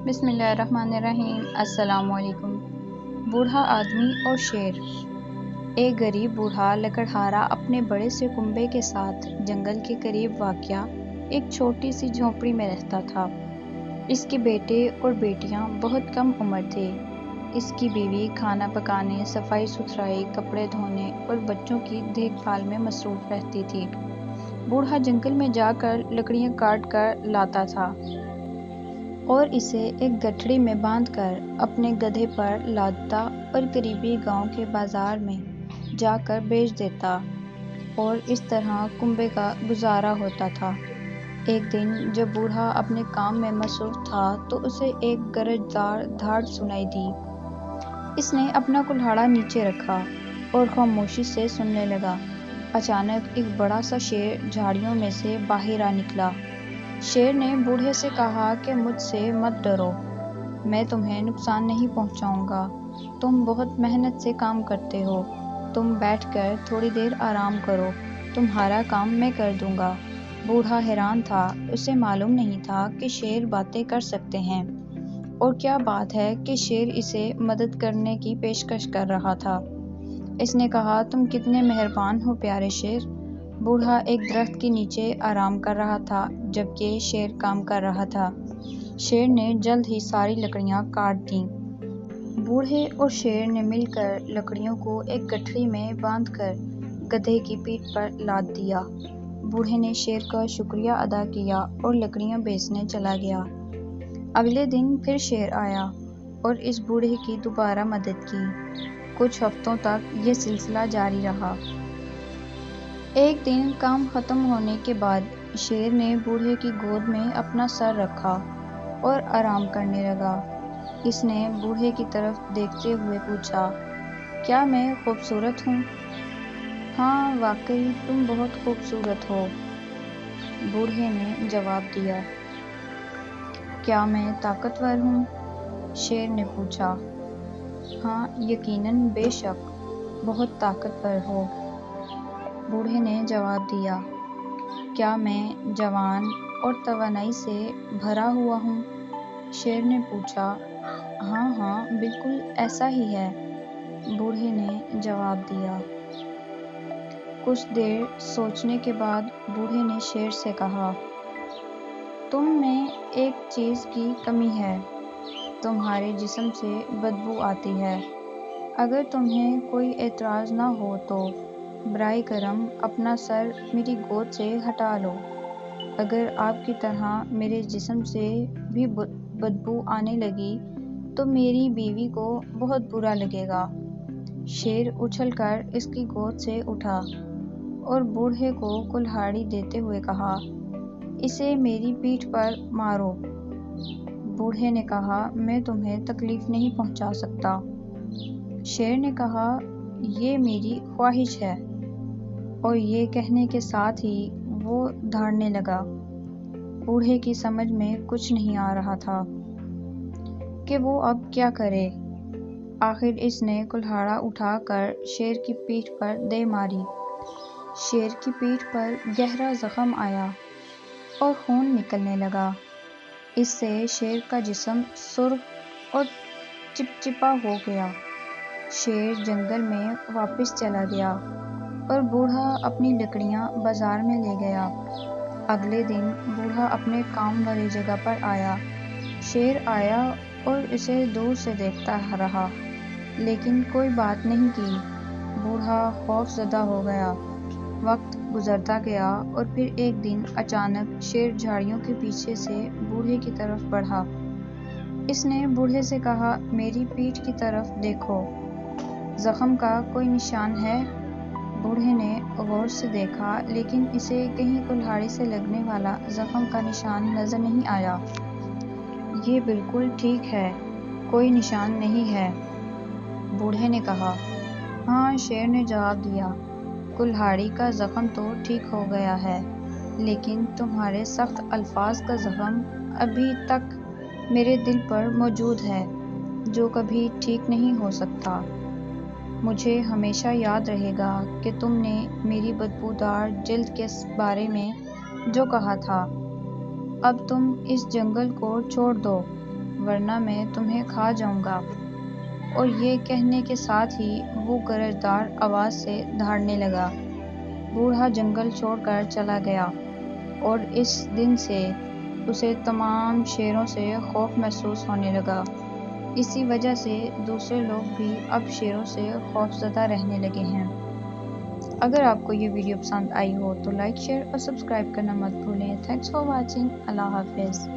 بسم اللہ الرحمن الرحیم۔ السلام علیکم۔ بوڑھا آدمی اور شیر۔ ایک غریب بوڑھا لکڑہارا اپنے بڑے سے کنبے کے ساتھ جنگل کے قریب واقع ایک چھوٹی سی جھونپڑی میں رہتا تھا۔ اس کے بیٹے اور بیٹیاں بہت کم عمر تھے۔ اس کی بیوی کھانا پکانے، صفائی ستھرائی، کپڑے دھونے اور بچوں کی دیکھ بھال میں مصروف رہتی تھی۔ بوڑھا جنگل میں جا کر لکڑیاں کاٹ کر لاتا تھا اور اسے ایک گٹھڑی میں باندھ کر اپنے گدھے پر لادتا اور قریبی گاؤں کے بازار میں جا کر بیچ دیتا، اور اس طرح کنبے کا گزارا ہوتا تھا۔ ایک دن جب بوڑھا اپنے کام میں مصروف تھا تو اسے ایک گرجدار دھاڑ سنائی دی۔ اس نے اپنا کلہاڑا نیچے رکھا اور خاموشی سے سننے لگا۔ اچانک ایک بڑا سا شیر جھاڑیوں میں سے باہر آ نکلا۔ شیر نے بوڑھے سے کہا کہ مجھ سے مت ڈرو، میں تمہیں نقصان نہیں پہنچاؤں گا۔ تم بہت محنت سے کام کرتے ہو، تم بیٹھ کر تھوڑی دیر آرام کرو، تمہارا کام میں کر دوں گا۔ بوڑھا حیران تھا، اسے معلوم نہیں تھا کہ شیر باتیں کر سکتے ہیں، اور کیا بات ہے کہ شیر اسے مدد کرنے کی پیشکش کر رہا تھا۔ اس نے کہا، تم کتنے مہربان ہو پیارے شیر۔ بوڑھا ایک درخت کے نیچے آرام کر رہا تھا جبکہ شیر کام کر رہا تھا۔ شیر نے جلد ہی ساری لکڑیاں کاٹ دیں۔ بوڑھے اور شیر نے مل کر لکڑیوں کو ایک گٹھڑی میں باندھ کر گدھے کی پیٹھ پر لاد دیا۔ بوڑھے نے شیر کا شکریہ ادا کیا اور لکڑیاں بیچنے چلا گیا۔ اگلے دن پھر شیر آیا اور اس بوڑھے کی دوبارہ مدد کی۔ کچھ ہفتوں تک یہ سلسلہ جاری رہا۔ ایک دن کام ختم ہونے کے بعد شیر نے بوڑھے کی گود میں اپنا سر رکھا اور آرام کرنے لگا۔ اس نے بوڑھے کی طرف دیکھتے ہوئے پوچھا، کیا میں خوبصورت ہوں؟ ہاں، واقعی تم بہت خوبصورت ہو، بوڑھے نے جواب دیا۔ کیا میں طاقتور ہوں؟ شیر نے پوچھا۔ ہاں، یقیناً، بے شک، بہت طاقتور ہو، بوڑھے نے جواب دیا۔ کیا میں جوان اور توانائی سے بھرا ہوا ہوں؟ شیر نے پوچھا۔ ہاں ہاں، بالکل ایسا ہی ہے، بوڑھے نے جواب دیا۔ کچھ دیر سوچنے کے بعد بوڑھے نے شیر سے کہا، تم میں ایک چیز کی کمی ہے، تمہارے جسم سے بدبو آتی ہے۔ اگر تمہیں کوئی اعتراض نہ ہو تو براہ کرم اپنا سر میری گود سے ہٹا لو۔ اگر آپ کی طرح میرے جسم سے بھی بدبو آنے لگی تو میری بیوی کو بہت برا لگے گا۔ شیر اچھل کر اس کی گود سے اٹھا اور بوڑھے کو کلہاڑی دیتے ہوئے کہا، اسے میری پیٹھ پر مارو۔ بوڑھے نے کہا، میں تمہیں تکلیف نہیں پہنچا سکتا۔ شیر نے کہا، یہ میری خواہش ہے، اور یہ کہنے کے ساتھ ہی وہ دھاڑنے لگا۔ بوڑھے کی سمجھ میں کچھ نہیں آ رہا تھا کہ وہ اب کیا کرے۔ آخر اس نے کلہاڑا اٹھا کر شیر کی پیٹھ پر دے ماری۔ شیر کی پیٹھ پر گہرا زخم آیا اور خون نکلنے لگا۔ اس سے شیر کا جسم سرخ اور چپچپا ہو گیا۔ شیر جنگل میں واپس چلا گیا اور بوڑھا اپنی لکڑیاں بازار میں لے گیا۔ اگلے دن بوڑھا اپنے کام والی جگہ پر آیا۔ شیر آیا اور اسے دور سے دیکھتا رہا، لیکن کوئی بات نہیں کی۔ بوڑھا خوف زدہ ہو گیا۔ وقت گزرتا گیا اور پھر ایک دن اچانک شیر جھاڑیوں کے پیچھے سے بوڑھے کی طرف بڑھا۔ اس نے بوڑھے سے کہا، میری پیٹھ کی طرف دیکھو، زخم کا کوئی نشان ہے؟ بوڑھے نے غور سے دیکھا، لیکن اسے کہیں کلہاڑی سے لگنے والا زخم کا نشان نظر نہیں آیا۔ یہ بالکل ٹھیک ہے، کوئی نشان نہیں ہے، بوڑھے نے کہا۔ ہاں، شیر نے جواب دیا، کلہاڑی کا زخم تو ٹھیک ہو گیا ہے، لیکن تمہارے سخت الفاظ کا زخم ابھی تک میرے دل پر موجود ہے، جو کبھی ٹھیک نہیں ہو سکتا۔ مجھے ہمیشہ یاد رہے گا کہ تم نے میری بدبودار جلد کے بارے میں جو کہا تھا۔ اب تم اس جنگل کو چھوڑ دو ورنہ میں تمہیں کھا جاؤں گا۔ اور یہ کہنے کے ساتھ ہی وہ گرجدار آواز سے دھاڑنے لگا۔ بوڑھا جنگل چھوڑ کر چلا گیا اور اس دن سے اسے تمام شیروں سے خوف محسوس ہونے لگا۔ اسی وجہ سے دوسرے لوگ بھی اب شیروں سے خوفزدہ رہنے لگے ہیں۔ اگر آپ کو یہ ویڈیو پسند آئی ہو تو لائک، شیئر اور سبسکرائب کرنا مت بھولیں۔ Thanks for watching. اللہ حافظ۔